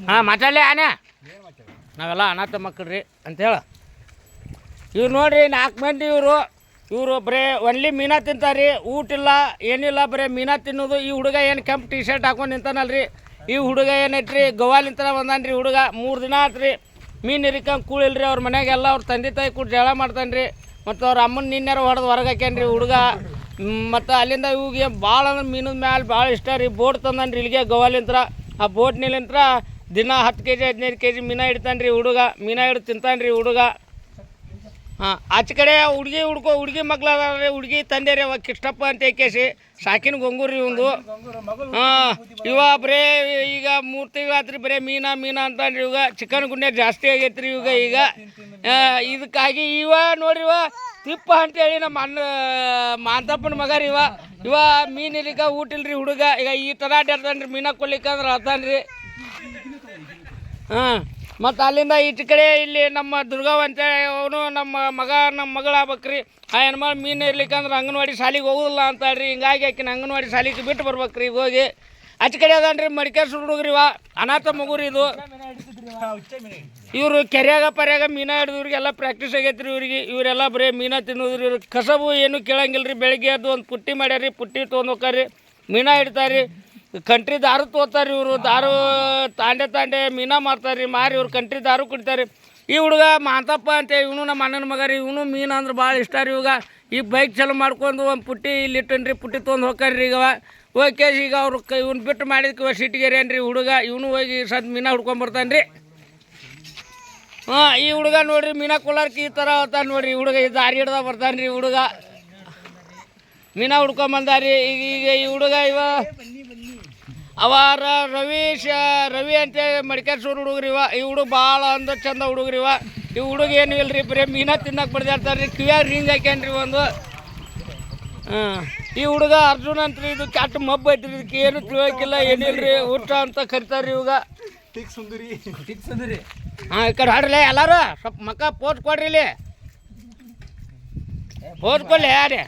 ಹಾಂ ಮಾತಾಡಲಿ ಆನೆ ನಾವೆಲ್ಲ ಅನಾಥ ಮಕ್ಕಳ್ರಿ ಅಂತೇಳ ಇವ್ರು ನೋಡ್ರಿ 4 ಮಂದಿ ಇವರು ಬರೀ ಒನ್ಲಿ ಮೀನಾ ತಿಂತಾರೆ ಊಟ ಇಲ್ಲ ಏನಿಲ್ಲ ಬರೀ ಮೀನಾ ತಿನ್ನೋದು. ಈ ಹುಡುಗ ಏನು ಕೆಂಪು ಟಿ ಶರ್ಟ್ ಹಾಕೊಂಡು ನಿಂತಾನಲ್ರಿ ಈ ಹುಡುಗ ಏನೈತ್ರಿ ಗೋವಾಲಿಂತ ಬಂದಾನ ರೀ ಹುಡುಗ. 3 ದಿನ ಆತ್ರಿ ಮೀನು ಹಿರಿಕಂಗೆ ಕೂಳಿಲ್ರಿ ಅವ್ರ ಮನೆಯಾಗೆಲ್ಲ ಅವ್ರ ತಂದೆ ತಾಯಿ ಕೂಡ ಜಗಳ ಮಾಡ್ತಾನೆ ರೀ. ಮತ್ತು ಅವ್ರ ಅಮ್ಮನ ನಿನ್ಯಾರ ಹೊಡೆದು ಹೊರಗೆ ಹಾಕ್ಯಾನ ರೀ ಹುಡುಗ. ಮತ್ತು ಅಲ್ಲಿಂದ ಇವಿಗೆ ಭಾಳ ಅಂದ್ರೆ ಮೀನದ ಮ್ಯಾಲೆ ಭಾಳ ಇಷ್ಟ ರೀ. ಬೋಟ್ ತಂದಾನ ರೀ ಇಲ್ಲಿಗೆ ಗೋವಾಲಿಂತ್ರ. ಆ ಬೋಟ್ನಿಲಿಂತ್ರ ದಿನ 10 kg 15 kg ಮೀನಾ ಹಿಡ್ತಾನೆ ರೀ ಹುಡುಗ. ಮೀನಾ ಹಿಡ್ದು ತಿಂತಾನೆ ರೀ ಹುಡುಗ. ಹಾಂ ಆಚೆ ಕಡೆ ಹುಡುಗಿ ಮಗ್ಳು ಅದಾರ ಹುಡುಗಿ ತಂದೆ ರೀ ಅವಾಗ ಕಿಷ್ಟಪ್ಪ ಅಂತ ಏಕೇಸಿ ಸಾಕಿನ ಗೊಂಗೂರಿ ಒಂದು. ಹಾಂ ಇವ ಬರೇ ಈಗ 3 ತಿಂಗಳಾತ್ರಿ ಬರೀ ಮೀನಾ ಅಂತಾನ್ರಿ. ಇವಾಗ ಚಿಕನ್ ಗುಂಡೆ ಜಾಸ್ತಿ ಆಗೈತ್ರಿ ಇವಾಗ. ಈಗ ಇದಕ್ಕಾಗಿ ಇವ ನೋಡ್ರಿ ಇವ ತಿಪ್ಪ ಅಂತೇಳಿ ನಮ್ಮ ಮಾಂತಪ್ಪನ ಮಗ ರೀ ಇವ ಮೀನು ಇಲ್ಲಿಕ ಊಟ ಇಲ್ರಿ ಹುಡುಗ. ಈಗ ಈ ಥರ ಅಡ್ಡಾಡ್ತಾನೆ ರೀ ಮೀನಾ ಕೊಡ್ಲಿಕ್ಕಂದ್ರೆ ಅಳ್ತಾನೆ ರೀ. ಹಾಂ ಮತ್ತು ಅಲ್ಲಿಂದ ಈಚೆ ಕಡೆ ಇಲ್ಲಿ ನಮ್ಮ ದುರ್ಗವ್ ಅಂತೇಳಿ ಅವನು ನಮ್ಮ ಮಗಳು ಆಗ್ಬೇಕ್ರಿ. ಆ ಹೆಣ್ಮಗಳು ಮೀನು ಇರ್ಲಿಕ್ಕಂದ್ರೆ ಅಂಗನವಾಡಿ ಶಾಲೆಗೆ ಹೋಗೋದಿಲ್ಲ ಅಂತಾಳ್ರಿ. ಹಿಂಗಾಗಿ ಆಕಿನ ಅಂಗನವಾಡಿ ಶಾಲೆಗೆ ಬಿಟ್ಟು ಬರ್ಬೇಕ್ರಿ ಈಗ ಹೋಗಿ. ಆಚೆ ಕಡೆ ಅದಾನ್ರಿ ಮಡಿಕೇಶ್ವರ ಹುಡುಗ್ರಿ ಅನಾಥ ಮಗುರಿ ಇದು. ಇವರು ಕೆರೆಯಾಗ ಮೀನಾ ಹಿಡಿದವ್ರಿಗೆಲ್ಲ ಪ್ರಾಕ್ಟೀಸ್ ಆಗೈತ್ರಿ ಇವ್ರಿಗೆ. ಇವರೆಲ್ಲ ಬರೀ ಮೀನಾ ತಿನ್ನೋದ್ರಿ. ಇವ್ರು ಕಸಬು ಏನು ಕೇಳಂಗಿಲ್ಲ ರೀ. ಬೆಳಗ್ಗೆ ಎದ್ದು ಒಂದು ಪುಟ್ಟಿ ಮಾಡ್ಯಾರಿ ಪುಟ್ಟಿ ತೊಗೊಂಡು ಹೋಗ್ತಾರ್ರಿ ಮೀನಾ ಹಿಡ್ತಾರ್ರಿ. ಕಂಟ್ರಿ ದಾರು ತೋತಾರೆ ಇವರು. ದಾರು ತಾಂಡೆ ಮೀನಾ ಮಾರ್ತಾರೆ ರೀ. ಮಾರಿ ಇವ್ರು ಕಂಟ್ರಿ ದಾರು ಕುಡಿತಾರೆ. ಈ ಹುಡುಗ ಮಾಂತಪ್ಪ ಅಂತ ಇವನು ನಮ್ಮ ಅಣ್ಣನ ಮಗ ರೀ. ಇವನು ಮೀನು ಅಂದ್ರೆ ಭಾಳ ಇಷ್ಟ ರೀ. ಇವಾಗ ಈ ಬೈಕ್ ಚಲೋ ಮಾಡ್ಕೊಂಡು ಒಂದು ಪುಟ್ಟಿ ಇಲ್ಲಿ ಇಟ್ಟನ್ರಿ. ಪುಟ್ಟಿ ತೊಗೊಂಡು ಹೋಗ್ತಾರ್ರಿ ಈಗ ಓಕೆ. ಈಗ ಅವ್ರು ಇವ್ನು ಬಿಟ್ಟು ಮಾಡಿದಕ್ಕೆ ಸಿಟಿಗೆರಿ ಅನ್ರಿ ಹುಡುಗ. ಇವನು ಹೋಗಿ ಮೀನಾ ಹುಡ್ಕೊಂಬರ್ತಾನೆ ರೀ. ಹಾಂ ಈ ಹುಡುಗ ನೋಡ್ರಿ ಮೀನಾ ಕೊಲಾರ್ಕೆ ಈ ಥರ ಹೋಗ್ತಾನೆ ನೋಡ್ರಿ ಹುಡುಗ. ಈ ದಾರಿ ಹಿಡ್ದ ಬರ್ತಾನೆ ರೀ ಹುಡುಗ. ಮೀನಾ ಹುಡ್ಕೊಂಬಂದಾರಿ ಈಗ ಈ ಹುಡುಗ ಅವಾರ ರವಿ ಅಂತೇಳಿ ಮಡಿಕೇಶ್ವರ ಹುಡುಗ್ರಿ ಈ ಹುಡುಗ ಭಾಳ ಅಂದ ಚಂದ ಹುಡುಗ್ರಿ ಈ ಹುಡುಗ ಏನು ಇಲ್ರಿ ಬರೀ ಮೀನಾ ತಿನ್ನಕ್ಕೆ ಬಡ್ದಾಡ್ತಾರೆ ರೀ. ಕಿವಿಯಾಗ ರಿಂಗ್ ಹಾಕ್ಯಾನ್ರಿ ಒಂದು. ಹಾಂ ಈ ಹುಡುಗ ಅರ್ಜುನ್ ಅಂತ್ರಿ. ಇದು ಕೆಟ್ಟ ಮಬ್ಬು ಐತ್ರಿ. ಇದಕ್ಕೆ ಏನು ತಿಳೋಕಿಲ್ಲ ಏನಿಲ್ರಿ. ಊಟ ಅಂತ ಕರಿತಾರೆ ಇವಾಗ. ಹಾಂ ಈ ಕಡೆ ಹಾಡ್ರಲ್ಲ ಎಲ್ಲಾರು ಸ್ವಲ್ಪ ಮಕ್ಕ ಪೋಸ್ಟ್ ಕೊಡ್ರಿ ಇಲ್ಲಿ. ಪೋಸ್ಟ್ ಕೊಡ್ಲಿ ಯಾರೇ